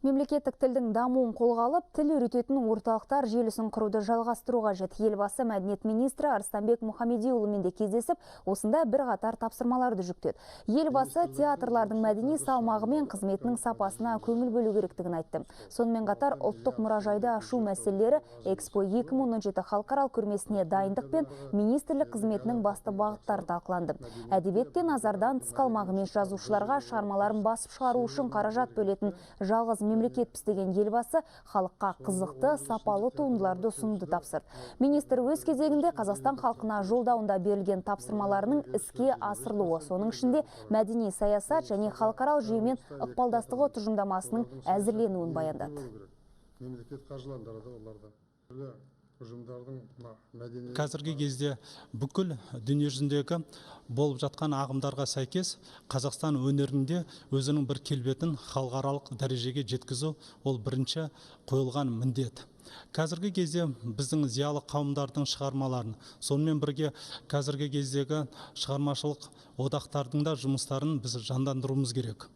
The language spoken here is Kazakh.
Мемлекеттік тілдің дамуын қолға алып, тіл үйрететін орталықтар желісін құруды жалғастыруға қажет. Елбасы мәдениет министрі Арыстанбек Мұхамедиұлымен де кездесіп, осында бірқатар тапсырмаларды жүктеді. Елбасы театрлардың мәдени салмағы мен қызметінің сапасына көңіл бөлу керектігін айтты. Сонымен қатар ұлттық мұражайды ашу мәселелері Экспо 2017 халықаралық көрмесіне дайындық пен министрлік қызметінің басты бағыттары талқыланды. Әдебиетте назардан тыс қалмағымен жазушыларға шығармаларын басып шығару үшін қаражат бөлетін жалғыз мемлекетпіз деген елбасы халыққа қызықты, сапалы туындыларды ұсынуды тапсырды. Министр өз кезегінде Қазақстан халқына жолдауында берілген тапсырмаларының іске асырылуы, соның ішінде мәдени саясат және халықаралық жүйемен ықпалдастығы тұжырымдамасының әзірленуін баяндады. Мемлекет қаржыландырады оларды. Қазіргі кезде бүкіл дүниежүзіндегі болып жатқан ағымдарға сәйкес Қазақстан өнерінде өзінің бір келбетін халықаралық дәрежеге жеткізу ол бірінші қойылған міндет. Қазіргі кезде біздің зиялы қауымдардың шығармаларын, сонымен бірге қазіргі кездегі шығармашылық одақтардың да жұмыстарын біз жандандыруымыз керек.